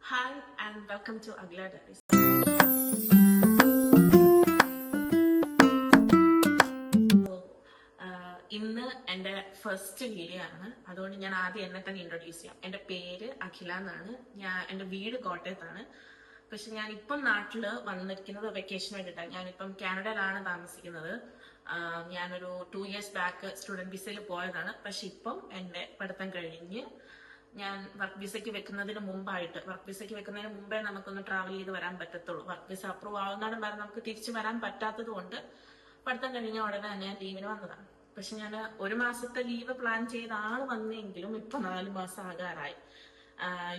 Hi and welcome to Agla Diaries. ഇന്ന് എൻ്റെ first video ആണ്. അതുകൊണ്ട് ഞാൻ ആദ്യം എന്നെ തന്നെ ഇൻട്രൊഡ്യൂസ് ചെയ്യാം. എൻ്റെ പേര് അഖില എന്നാണ്. എൻ്റെ വീട് കോട്ടയത്താണ്. പക്ഷെ ഞാൻ ഇപ്പം നാട്ടില് വന്നിരിക്കുന്നത് വെക്കേഷന് വേണ്ടിയിട്ടാണ്. ഞാനിപ്പം കാനഡയിലാണ് താമസിക്കുന്നത്. ഞാനൊരു 2 years ബാക്ക് സ്റ്റുഡന്റ് വിസയിൽ പോയതാണ്. പക്ഷെ ഇപ്പം എൻ്റെ പഠിത്തം കഴിഞ്ഞ് ഞാൻ വർക്ക് വിസയ്ക്ക് വെക്കുന്നതിന് മുമ്പേ നമുക്കൊന്ന് ട്രാവൽ ചെയ്ത് വരാൻ പറ്റത്തുള്ളൂ. വർക്ക് വിസ അപ്രൂവ് ആവുന്നതാണ് വരെ നമുക്ക് തിരിച്ചു വരാൻ പറ്റാത്തത് കൊണ്ട് പഠിത്തം കഴിഞ്ഞ ഉടനെ തന്നെ ഞാൻ ലീവിന് വന്നതാണ്. പക്ഷെ ഞാൻ 1 മാസത്തെ ലീവ് പ്ലാൻ ചെയ്ത ആള് വന്നെങ്കിലും ഇപ്പൊ 4 മാസം ആകാറായി.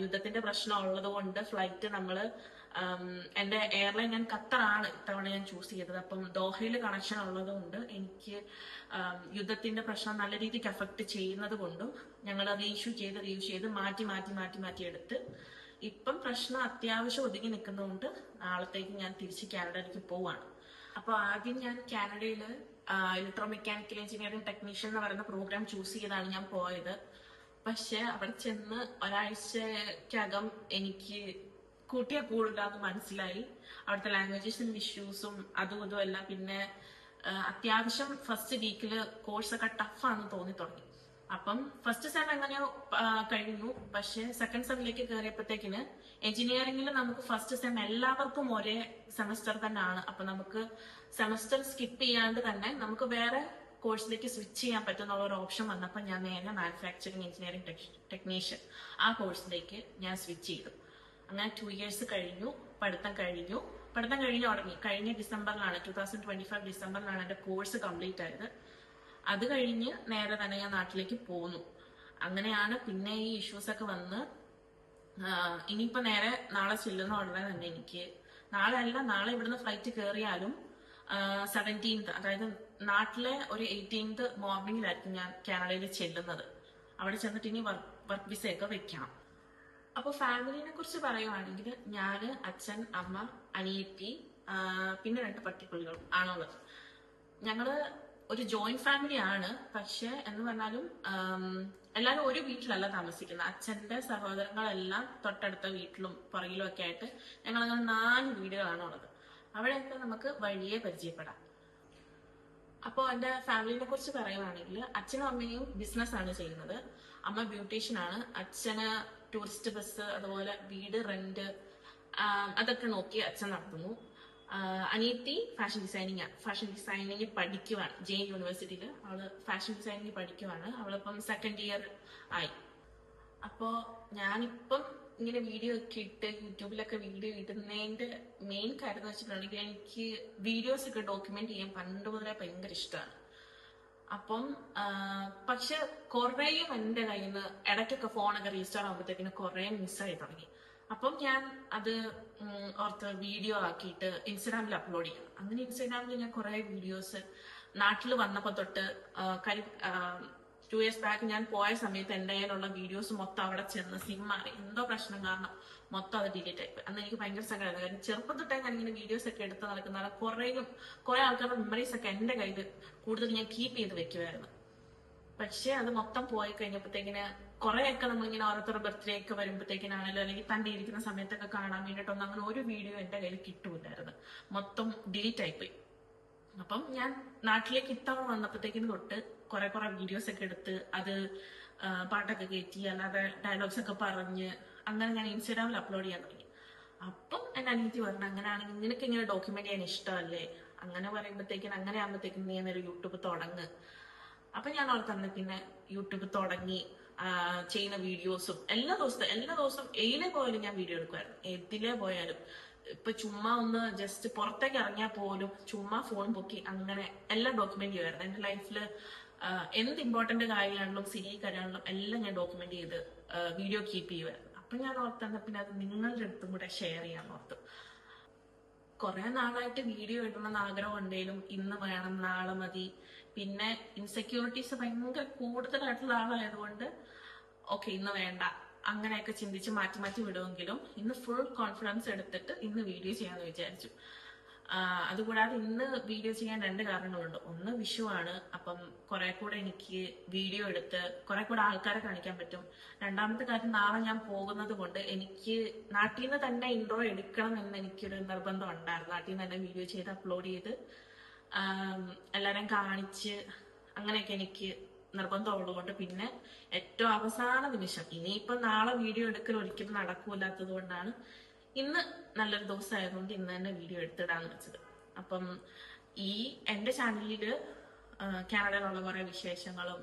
യുദ്ധത്തിന്റെ പ്രശ്നം ഉള്ളത് കൊണ്ട് ഫ്ലൈറ്റ് നമ്മള് എന്റെ എയർലൈൻ ഞാൻ ഖത്തറാണ് ഇത്തവണ ഞാൻ ചൂസ് ചെയ്തത്. അപ്പം ദോഹയിൽ കണക്ഷൻ ഉള്ളത് കൊണ്ട് എനിക്ക് യുദ്ധത്തിന്റെ പ്രശ്നം നല്ല രീതിക്ക് അഫക്ട് ചെയ്യുന്നത് കൊണ്ടും ഞങ്ങൾ റീഇഷ്യൂ ചെയ്ത് മാറ്റി എടുത്ത് ഇപ്പം പ്രശ്നം അത്യാവശ്യം ഒതുങ്ങി നിൽക്കുന്നതുകൊണ്ട് നാളത്തേക്ക് ഞാൻ തിരിച്ച് കാനഡയിലേക്ക് പോവാണ്. അപ്പൊ ആദ്യം ഞാൻ കാനഡയില് ഇലക്ട്രോ മെക്കാനിക്കൽ എഞ്ചിനീയറിംഗ് ടെക്നീഷ്യൻ എന്ന് പറയുന്ന പ്രോഗ്രാം ചൂസ് ചെയ്താണ് ഞാൻ പോയത്. പക്ഷെ അവിടെ ചെന്ന് ഒരാഴ്ചക്കകം എനിക്ക് കൂട്ടിയാൽ കൂടില്ലാന്ന് മനസ്സിലായി. അവിടുത്തെ ലാംഗ്വേജസിന്റെ ഇഷ്യൂസും അതും ഇതും എല്ലാം. പിന്നെ അത്യാവശ്യം ഫസ്റ്റ് വീക്കില് കോഴ്സൊക്കെ ടഫാന്ന് തോന്നി തുടങ്ങി. അപ്പം ഫസ്റ്റ് സെം എങ്ങനെയോ കഴിഞ്ഞു. പക്ഷെ സെക്കൻഡ് സെമ്മിലേക്ക് കയറിയപ്പോഴത്തേക്കിന് എഞ്ചിനീയറിംഗിൽ നമുക്ക് ഫസ്റ്റ് സെം എല്ലാവർക്കും ഒരേ സെമസ്റ്റർ തന്നെയാണ്. അപ്പൊ നമുക്ക് സെമസ്റ്റർ സ്കിപ്പ് ചെയ്യാണ്ട് തന്നെ നമുക്ക് വേറെ കോഴ്സിലേക്ക് സ്വിച്ച് ചെയ്യാൻ പറ്റുന്ന ഒരു ഓപ്ഷൻ വന്നപ്പോൾ ഞാൻ നേരെ മാനുഫാക്ചറിങ് എഞ്ചിനീയറിംഗ് ടെക്നീഷ്യൻ ആ കോഴ്സിലേക്ക് ഞാൻ സ്വിച്ച് ചെയ്തു. അങ്ങനെ 2 years കഴിഞ്ഞു. പഠിത്തം കഴിഞ്ഞു തുടങ്ങി. കഴിഞ്ഞ ഡിസംബറിലാണ് 2025 ഡിസംബറിലാണ് എൻ്റെ കോഴ്സ് കംപ്ലീറ്റ് ആയത്. അത് കഴിഞ്ഞ് നേരെ തന്നെ ഞാൻ നാട്ടിലേക്ക് പോന്നു. അങ്ങനെയാണ് പിന്നെ ഈ ഇഷ്യൂസ് ഒക്കെ വന്ന് ഇനിയിപ്പോ നേരെ നാളെ ചെല്ലുന്ന ഉടനെ തന്നെ എനിക്ക് നാളെ ഇവിടുന്ന് ഫ്ലൈറ്റ് കയറിയാലും 17th അതായത് നാട്ടിലെ ഒരു 18th മോർണിംഗിലായിരിക്കും ഞാൻ കാനഡയിൽ ചെല്ലുന്നത്. അവിടെ ചെന്നിട്ട് ഇനി വർക്ക് വിസയൊക്കെ വെക്കണം. അപ്പൊ ഫാമിലിനെ കുറിച്ച് പറയുവാണെങ്കിൽ ഞാന്, അച്ഛൻ, അമ്മ, അനിയത്തി, പിന്നെ 2 പട്ടിക്കുട്ടികളും ആണുള്ളത്. ഞങ്ങള് ഒരു ജോയിന്റ് ഫാമിലി ആണ്. പക്ഷെ എന്ന് പറഞ്ഞാലും എല്ലാവരും ഒരു വീട്ടിലല്ല താമസിക്കുന്നത്. അച്ഛന്റെ സഹോദരങ്ങളെല്ലാം തൊട്ടടുത്ത വീട്ടിലും പുറകിലും ഒക്കെ ആയിട്ട് ഞങ്ങളങ്ങനെ 4 വീടുകളാണ് ഉള്ളത്. അവിടെയൊക്കെ നമുക്ക് വഴിയെ പരിചയപ്പെടാം. അപ്പോൾ എൻ്റെ ഫാമിലിനെ കുറിച്ച് പറയുവാണെങ്കിൽ അച്ഛനും അമ്മയും ബിസിനസ് ആണ് ചെയ്യുന്നത്. അമ്മ ബ്യൂട്ടീഷ്യൻ ആണ്. അച്ഛന് ടൂറിസ്റ്റ് ബസ്, അതുപോലെ വീട് റെന്റ് അതൊക്കെ നോക്കി അച്ഛൻ നടത്തുന്നു. അനിയത്തി ഫാഷൻ ഡിസൈനിങ് പഠിക്കുവാണ്. ജെ യൂണിവേഴ്സിറ്റിയിൽ അവള് ഫാഷൻ ഡിസൈനിങ് പഠിക്കുവാണ്. അവളിപ്പം 2nd year ആയി. അപ്പോ ഞാനിപ്പം ഇങ്ങനെ വീഡിയോ ഒക്കെ ഇട്ട് യൂട്യൂബിലൊക്കെ വീഡിയോ ഇടുന്നതിന്റെ മെയിൻ കാര്യം എന്ന് വെച്ചിട്ടുണ്ടെങ്കിൽ എനിക്ക് വീഡിയോസ് ഒക്കെ ഡോക്യുമെന്റ് ചെയ്യാൻ പണ്ട് മുതലേ ഭയങ്കര ഇഷ്ടമാണ്. അപ്പം പക്ഷെ കുറേയും എൻ്റെ കയ്യിൽ നിന്ന് ഇടയ്ക്കൊക്കെ ഫോണൊക്കെ റീസ്റ്റാർ ആകുമ്പോഴത്തേക്കിന് കുറേ മിസ്സായി തുടങ്ങി. അപ്പം ഞാൻ അത് ഓർത്ത് വീഡിയോ ആക്കിയിട്ട് ഇൻസ്റ്റാഗ്രാമിൽ അപ്ലോഡ് ചെയ്യാം. അങ്ങനെ ഇൻസ്റ്റാഗ്രാമിൽ ഞാൻ കുറെ വീഡിയോസ് നാട്ടിൽ വന്നപ്പോ തൊട്ട് 2 years ബാക്ക് ഞാൻ പോയ സമയത്ത് എൻ്റെ കയ്യിലുള്ള വീഡിയോസ് മൊത്തം അവിടെ ചെന്ന് സിമ്മാറി എന്തോ പ്രശ്നം കാരണം മൊത്തം അത് ഡിലീറ്റ് ആയിപ്പോയി. അന്ന് എനിക്ക് ഭയങ്കര സങ്കടമായിരുന്നു. കാരണം ചെറുപ്പം തൊട്ടേ ഞാൻ ഇങ്ങനെ വീഡിയോസ് ഒക്കെ എടുത്ത് നടക്കുന്നതാണ്. കുറെ ആൾക്കാരുടെ മെമ്മറീസ് ഒക്കെ എൻ്റെ കയ്യിൽ കൂടുതൽ ഞാൻ കീപ്പ് ചെയ്ത് വെക്കുമായിരുന്നു. പക്ഷെ അത് മൊത്തം പോയി കഴിഞ്ഞപ്പോഴത്തേക്കിന് കുറെയൊക്കെ നമ്മളിങ്ങനെ ഓരോരുത്തരുടെ ബർത്ത്ഡേ ഒക്കെ വരുമ്പോഴത്തേക്കിനാണല്ലോ അല്ലെങ്കിൽ തൻ്റെ ഇരിക്കുന്ന സമയത്തൊക്കെ കാണാൻ വേണ്ടിയിട്ടൊന്നും അങ്ങനെ ഒരു വീഡിയോ എൻ്റെ കയ്യിൽ കിട്ടൂലായിരുന്നു. മൊത്തം ഡിലീറ്റ് ആയിപ്പോയി. അപ്പം ഞാൻ നാട്ടിലേക്ക് ഇത്തവണ വന്നപ്പോഴത്തേക്കിന് തൊട്ട് കുറെ വീഡിയോസ് ഒക്കെ എടുത്ത് അത് പാട്ടൊക്കെ കയറ്റി അല്ലാതെ ഡയലോഗ്സ് ഒക്കെ പറഞ്ഞ് അങ്ങനെ ഞാൻ ഇൻസ്റ്റാഗ്രാമിൽ അപ്ലോഡ് ചെയ്യാൻ തുടങ്ങി. അപ്പം എൻ്റെ അനിയത്തി പറഞ്ഞു, അങ്ങനെയാണെങ്കിൽ നിനക്ക് ഇങ്ങനെ ഡോക്യുമെന്റ് ചെയ്യാൻ ഇഷ്ടമല്ലേ? അങ്ങനെ പറയുമ്പോഴത്തേക്കിന് അങ്ങനെ ആകുമ്പോഴത്തേക്കും നീ എന്നൊരു യൂട്യൂബ് തുടങ്ങ്. അപ്പൊ ഞാൻ ഓർത്തന്നെ പിന്നെ യൂട്യൂബ് തുടങ്ങി. ചെയ്യുന്ന വീഡിയോസും എല്ലാ ദിവസവും എയിലെ പോയാലും ഞാൻ വീഡിയോ എടുക്കുമായിരുന്നു. എതിലെ പോയാലും ഇപ്പൊ ചുമ്മാ ഒന്ന് ജസ്റ്റ് പുറത്തേക്ക് ഇറങ്ങിയാൽ പോലും ചുമ്മാ ഫോൺ പൊക്കി അങ്ങനെ എല്ലാം ഡോക്യുമെന്റ് ചെയ്യുമായിരുന്നു. എന്റെ ലൈഫിൽ എന്ത് ഇമ്പോർട്ടന്റ് കാര്യമാണെങ്കിലും സിരി കാര്യമാണെങ്കിലും എല്ലാം ഞാൻ ഡോക്യുമെന്റ് ചെയ്ത് വീഡിയോ കീപ്പ് ചെയ്യുമായിരുന്നു. അപ്പൊ ഞാൻ ഓർത്തന്നെ പിന്നെ അത് നിങ്ങളുടെ അടുത്തും കൂടെ ഷെയർ ചെയ്യാൻ ഓർത്തു. കുറെ നാളായിട്ട് വീഡിയോ ഇടണമെന്ന് ആഗ്രഹം ഉണ്ടെങ്കിലും ഇന്ന് വേണം നാളെ മതി. പിന്നെ ഇൻസെക്യൂരിറ്റീസ് ഭയങ്കര കൂടുതലായിട്ടുള്ള ആളായതുകൊണ്ട് ഓക്കെ ഇന്ന് വേണ്ട അങ്ങനെയൊക്കെ ചിന്തിച്ച് മാറ്റി വിടുമെങ്കിലും ഇന്ന് ഫുൾ കോൺഫിഡൻസ് എടുത്തിട്ട് ഇന്ന് വീഡിയോ ചെയ്യാന്ന് വിചാരിച്ചു. അതുകൂടാതെ ഇന്ന് വീഡിയോ ചെയ്യാൻ 2 കാരണങ്ങളുണ്ട്. ഒന്ന് വിഷുവാണ്, അപ്പം കുറെ കൂടെ എനിക്ക് വീഡിയോ എടുത്ത് കുറെ കൂടെ ആൾക്കാരെ കാണിക്കാൻ പറ്റും. രണ്ടാമത്തെ കാര്യം, നാളെ ഞാൻ പോകുന്നത് കൊണ്ട് എനിക്ക് നാട്ടിൽ നിന്ന് തന്നെ ഇൻട്രോ എടുക്കണം എന്ന് എനിക്കൊരു നിർബന്ധം ഉണ്ടായിരുന്നു. നാട്ടിൽ നിന്ന് തന്നെ വീഡിയോ ചെയ്ത് അപ്ലോഡ് ചെയ്ത് എല്ലാവരെയും കാണിച്ച് അങ്ങനെയൊക്കെ എനിക്ക് നിർബന്ധമുള്ളതുകൊണ്ട് പിന്നെ ഏറ്റവും അവസാന നിമിഷം, ഇനിയിപ്പം നാളെ വീഡിയോ എടുക്കൽ ഒരിക്കലും നടക്കൂലാത്തത് കൊണ്ടാണ് ഇന്ന് നല്ലൊരു ദിവസമായതുകൊണ്ട് ഇന്ന് തന്നെ വീഡിയോ എടുത്തിടാന്ന് വെച്ചത്. അപ്പം ഈ എൻ്റെ ചാനലില് കാനഡയിലുള്ള കുറെ വിശേഷങ്ങളും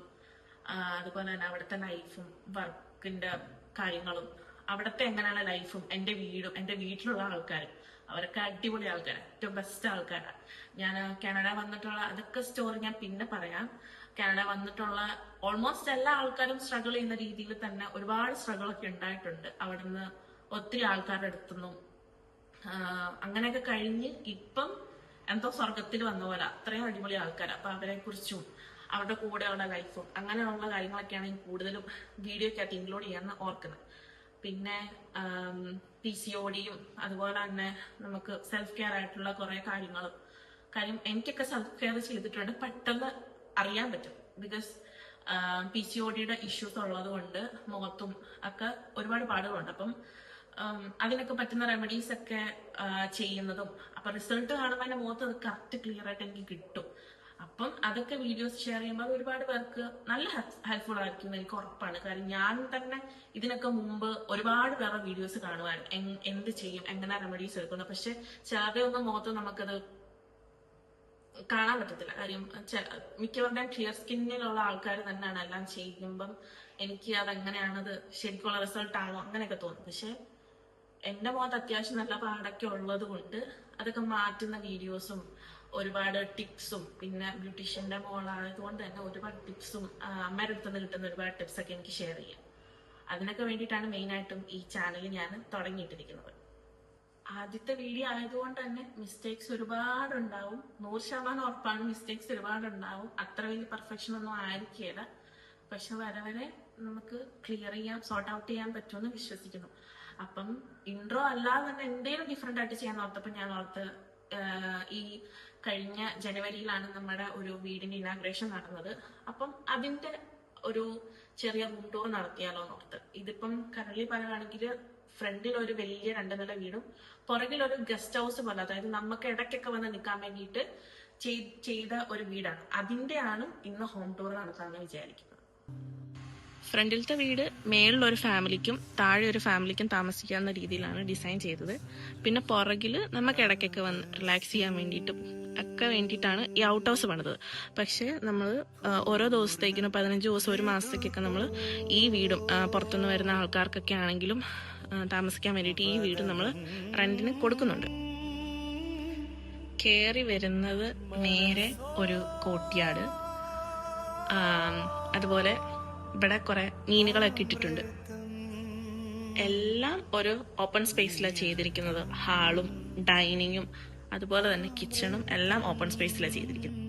അതുപോലെ തന്നെ അവിടുത്തെ ലൈഫും വർക്കിന്റെ കാര്യങ്ങളും അവിടുത്തെ എങ്ങനെയുള്ള ലൈഫും എൻ്റെ വീടും എൻ്റെ വീട്ടിലുള്ള ആൾക്കാരും അവരൊക്കെ അടിപൊളി ആൾക്കാരാണ്, ഏറ്റവും ബെസ്റ്റ് ആൾക്കാരാണ്. ഞാൻ കാനഡ വന്നിട്ടുള്ള അതൊക്കെ സ്റ്റോറി ഞാൻ പിന്നെ പറയാം. കാനഡ വന്നിട്ടുള്ള ഓൾമോസ്റ്റ് എല്ലാ ആൾക്കാരും സ്ട്രഗിൾ ചെയ്യുന്ന രീതിയിൽ തന്നെ ഒരുപാട് സ്ട്രഗിൾ ഒക്കെ ഉണ്ടായിട്ടുണ്ട്. അവിടുന്ന് ഒത്തിരി ആൾക്കാരുടെ അടുത്തുനിന്നും അങ്ങനെയൊക്കെ കഴിഞ്ഞ് ഇപ്പം എന്തോ സ്വർഗത്തിൽ വന്ന പോലെ അത്രയും അടിപൊളി ആൾക്കാർ. അപ്പൊ അവരെ കുറിച്ചും അവരുടെ കൂടെയുള്ള ലൈഫും അങ്ങനെയുള്ള കാര്യങ്ങളൊക്കെയാണ് ഞാൻ കൂടുതലും വീഡിയോക്കകത്ത് ഇൻക്ലൂഡ് ചെയ്യാന്ന് ഓർക്കുന്നത്. പിന്നെ PCODയും അതുപോലെ തന്നെ നമുക്ക് സെൽഫ് കെയർ ആയിട്ടുള്ള കുറെ കാര്യം എനിക്കൊക്കെ സെൽഫ് കെയർ ചെയ്തിട്ടുണ്ട്, പെട്ടെന്ന് അറിയാൻ പറ്റും. ബിക്കോസ് PCODയുടെ ഇഷ്യൂസ് ഉള്ളത് കൊണ്ട് മുഖത്തും ഒക്കെ ഒരുപാട് പാടുകളുണ്ട്. അപ്പം അതിനൊക്കെ പറ്റുന്ന റെമഡീസ് ഒക്കെ ചെയ്യുന്നതും അപ്പൊ റിസൾട്ട് കാണുമ്പോൾ എന്റെ മുഖത്ത് അത് കറക്റ്റ് ക്ലിയർ ആയിട്ട് എനിക്ക് കിട്ടും. അപ്പം അതൊക്കെ വീഡിയോസ് ഷെയർ ചെയ്യുമ്പോൾ ഒരുപാട് പേർക്ക് നല്ല ഹെൽപ്ഫുൾ ആയിരിക്കും എന്ന് എനിക്ക് ഉറപ്പാണ്. കാരണം ഞാൻ തന്നെ ഇതിനൊക്കെ മുമ്പ് ഒരുപാട് പേരുടെ വീഡിയോസ് കാണുവാൻ എന്ത് ചെയ്യും, എങ്ങനെ റെമഡീസ് എടുക്കുന്നു. പക്ഷെ ചിലരുടെ ഒന്നും മുഖത്ത് നമുക്കത് കാണാൻ പറ്റത്തില്ല. കാര്യം മിക്കവരുടെയും ക്ലിയർ സ്കിന്നിലുള്ള ആൾക്കാർ തന്നെയാണ് എല്ലാം ചെയ്യുമ്പം എനിക്ക് അതെങ്ങനെയാണത് ശരിക്കുള്ള റിസൾട്ട് ആണോ അങ്ങനെയൊക്കെ തോന്നും. പക്ഷെ എന്റെ മുഖത്ത് അത്യാവശ്യം നല്ല പാടൊക്കെ ഉള്ളത് കൊണ്ട് അതൊക്കെ മാറ്റുന്ന വീഡിയോസും ഒരുപാട് ടിപ്സും പിന്നെ ബ്യൂട്ടീഷ്യന്റെ മോളായതുകൊണ്ട് തന്നെ ഒരുപാട് ടിപ്സും അമ്മയുടെ അടുത്ത് നിന്ന് കിട്ടുന്ന ഒരുപാട് ടിപ്സ് ഒക്കെ എനിക്ക് ഷെയർ ചെയ്യാം. അതിനൊക്കെ വേണ്ടിയിട്ടാണ് മെയിനായിട്ടും ഈ ചാനൽ ഞാൻ തുടങ്ങിയിട്ടിരിക്കുന്നത്. ആദ്യത്തെ വീഡിയോ ആയതുകൊണ്ട് തന്നെ മിസ്റ്റേക്സ് ഒരുപാടുണ്ടാവും, 100% ഉറപ്പാണ്. മിസ്റ്റേക്സ് ഒരുപാടുണ്ടാവും, അത്ര വലിയ പെർഫെക്ഷൻ ഒന്നും ആയിരിക്കില്ല. പക്ഷെ വരെ നമുക്ക് ക്ലിയർ ചെയ്യാൻ സോർട്ട് ഔട്ട് ചെയ്യാൻ പറ്റുമെന്ന് വിശ്വസിക്കുന്നു. അപ്പം ഇൻട്രോ അല്ലാതെ തന്നെ എന്തെങ്കിലും ഡിഫറെന്റ് ആയിട്ട് ചെയ്യാൻ ഓർത്തപ്പോൾ ഞാൻ ഓർത്ത് ഈ കഴിഞ്ഞ ജനുവരിയിലാണ് നമ്മുടെ ഒരു വീടിന്റെ ഇനാഗ്രേഷൻ നടന്നത്. അപ്പം അതിന്റെ ഒരു ചെറിയ റൂം ടൂർ നടത്തിയാലോ എന്നോർത്ത്. ഇതിപ്പം കറലി പറയുകയാണെങ്കിൽ ഫ്രണ്ടിൽ ഒരു വലിയ 2 നില വീടും പുറകിൽ ഒരു ഗസ്റ്റ് ഹൗസ് പോലെ, അതായത് നമുക്ക് ഇടയ്ക്കൊക്കെ വന്ന് നിൽക്കാൻ വേണ്ടിയിട്ട് ചെയ്ത ഒരു വീടാണ്. അതിന്റെയാണ് ഇന്ന് ഹോം ടൂർ നടത്താമെന്ന് വിചാരിക്കുന്നത്. ഫ്രണ്ടിലത്തെ വീട് മേളിലൊരു ഫാമിലിക്കും താഴെ ഒരു ഫാമിലിക്കും താമസിക്കാവുന്ന രീതിയിലാണ് ഡിസൈൻ ചെയ്തത്. പിന്നെ പുറകിൽ നമുക്ക് ഇടയ്ക്കൊക്കെ വന്ന് റിലാക്സ് ചെയ്യാൻ വേണ്ടിയിട്ടും ഒക്കെ വേണ്ടിയിട്ടാണ് ഈ ഔട്ട് ഹൗസ് പണിതത്. പക്ഷേ നമ്മൾ ഓരോ ദിവസത്തേക്കിനും 15 ദിവസം 1 മാസത്തേക്കൊക്കെ നമ്മൾ ഈ വീടും പുറത്തുനിന്ന് വരുന്ന ആൾക്കാർക്കൊക്കെ ആണെങ്കിലും താമസിക്കാൻ വേണ്ടിയിട്ട് ഈ വീട് നമ്മൾ റെന്റിന് കൊടുക്കുന്നുണ്ട്. കയറി വരുന്നത് നേരെ ഒരു കോർട്ട്യാർഡ്, അതുപോലെ ഇവിടെ കുറെ മീനുകളൊക്കെ ഇട്ടിട്ടുണ്ട്. എല്ലാം ഒരു ഓപ്പൺ സ്പേസിലാണ് ചെയ്തിരിക്കുന്നത്. ഹാളും ഡൈനിങ്ങും അതുപോലെ തന്നെ കിച്ചണും എല്ലാം ഓപ്പൺ സ്പേസിലാണ് ചെയ്തിരിക്കുന്നത്.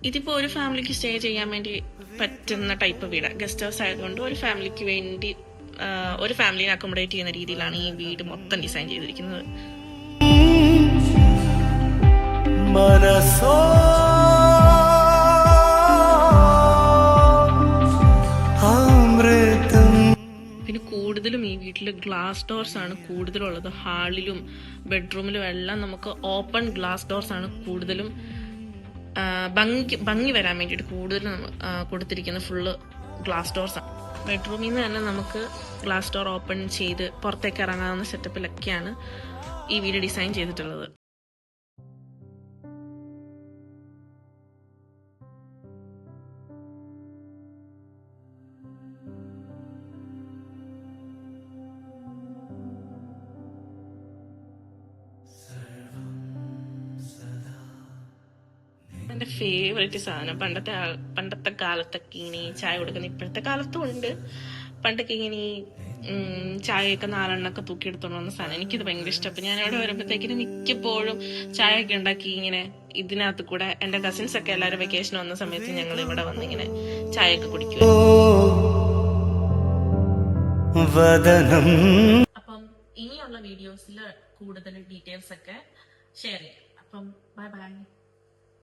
ഇതിപ്പോ ഒരു ഫാമിലിക്ക് സ്റ്റേ ചെയ്യാൻ വേണ്ടി പറ്റുന്ന ടൈപ്പ് വീടാണ്. ഗസ്റ്റ് ഹൗസ് ആയതുകൊണ്ട് ഒരു ഫാമിലിക്ക് വേണ്ടി ഒരു ഫാമിലിനെ അക്കോമഡേറ്റ് ചെയ്യുന്ന രീതിയിലാണ് ഈ വീട് മൊത്തം ഡിസൈൻ ചെയ്തിരിക്കുന്നത്. പിന്നെ കൂടുതലും ഈ വീട്ടിൽ ഗ്ലാസ് ഡോർസ് ആണ് കൂടുതലുള്ളത്. ഹാളിലും ബെഡ്റൂമിലും എല്ലാം നമുക്ക് ഓപ്പൺ ഗ്ലാസ് ഡോർസ് ആണ് കൂടുതലും ഭംഗി വരാൻ വേണ്ടിയിട്ട് കൂടുതലും കൊടുത്തിരിക്കുന്ന ഫുള്ള് ഗ്ലാസ് ഡോർസ് ആണ്. ബെഡ്റൂമിൽ നിന്ന് തന്നെ നമുക്ക് ഗ്ലാസ് ഡോർ ഓപ്പൺ ചെയ്ത് പുറത്തേക്ക് ഇറങ്ങാവുന്ന സെറ്റപ്പിലൊക്കെയാണ് ഈ വീട് ഡിസൈൻ ചെയ്തിട്ടുള്ളത്. എൻ്റെ ഫേവറേറ്റ് സാധനം. പണ്ടത്തെ കാലത്തൊക്കെ ഇങ്ങനെ ചായ കൊടുക്കുന്ന, ഇപ്പോഴത്തെ കാലത്തും ഉണ്ട്, പണ്ടൊക്കെ ഇങ്ങനെ ഈ ചായയൊക്കെ 4 തൂക്കിയെടുത്തോണ്ട് വന്ന സാധനം. എനിക്കിത് ഭയങ്കര ഇഷ്ടം. അപ്പൊ ഞാൻ അവിടെ വരുമ്പോഴത്തേക്കിനും മിക്കപ്പോഴും ചായയൊക്കെ ഉണ്ടാക്കി ഇങ്ങനെ ഇതിനകത്ത് കൂടെ എന്റെ കസിൻസ് ഒക്കെ എല്ലാവരും വെക്കേഷൻ വന്ന സമയത്ത് ഞങ്ങൾ ഇവിടെ വന്ന് ഇങ്ങനെ ചായയൊക്കെ കുടിക്കും. അപ്പം ഇനിയുള്ള വീഡിയോസിൽ കൂടുതൽ ഡീറ്റെയിൽസ് ഒക്കെ ഷെയർ ചെയ്യാം. അപ്പം ബൈ ബൈ.